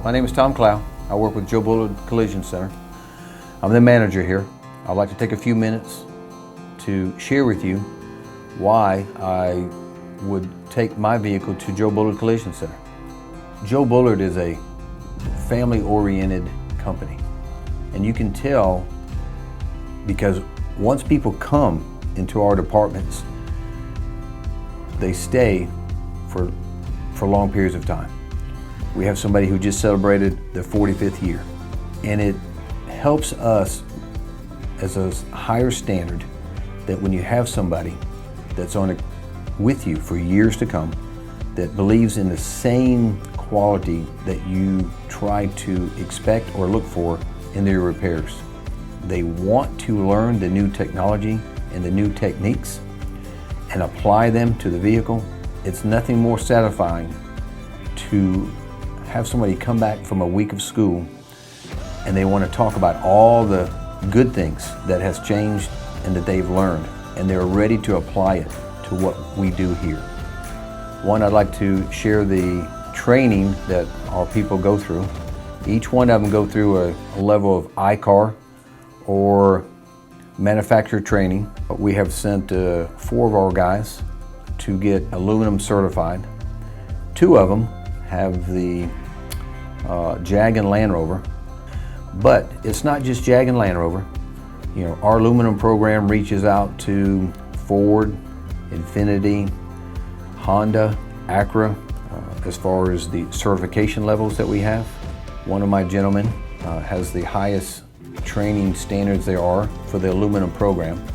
My name is Tom Clow. I work with Joe Bullard Collision Center. I'm the manager here. I'd like to take a few minutes to share with you why I would take my vehicle to Joe Bullard Collision Center. Joe Bullard is a family-oriented company, and you can tell because once people come into our departments, they stay for long periods of time. We have somebody who just celebrated their 45th year, and it helps us as a higher standard that when you have somebody that's with you for years to come, that believes in the same quality that you try to expect or look for in their repairs. They want to learn the new technology and the new techniques and apply them to the vehicle. It's nothing more satisfying to have somebody come back from a week of school and they want to talk about all the good things that has changed and that they've learned, and they're ready to apply it to what we do here. One, I'd like to share the training that our people go through. Each one of them go through a level of ICAR or manufacturer training. We have sent 4 of our guys to get aluminum certified. 2 of them have the Jag and Land Rover. But it's not just Jag and Land Rover. You know, our aluminum program reaches out to Ford, Infiniti, Honda, Acura, as far as the certification levels that we have. One of my gentlemen has the highest training standards there are for the aluminum program.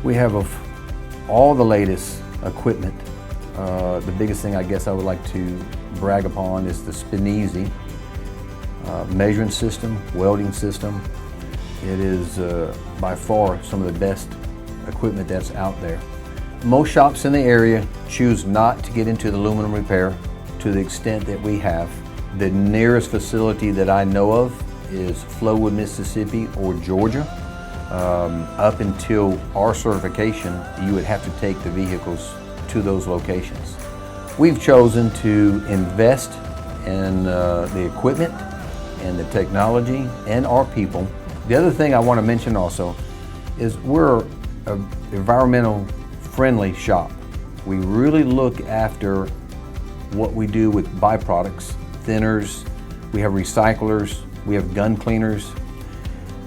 We have all the latest equipment. The biggest thing I guess I would like to brag upon is the Spineezy measuring system, welding system. It is by far some of the best equipment that's out there. Most shops in the area choose not to get into the aluminum repair to the extent that we have. The nearest facility that I know of is Flowood, Mississippi or Georgia. Up until our certification, you would have to take the vehicles to those locations. We've chosen to invest in the equipment and the technology and our people. The other thing I want to mention also is we're an environmental friendly shop. We really look after what we do with byproducts, thinners, we have recyclers, we have gun cleaners.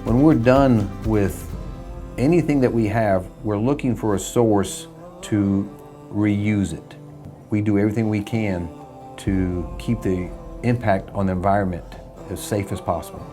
When we're done with anything that we have, we're looking for a source to reuse it. We do everything we can to keep the impact on the environment as safe as possible.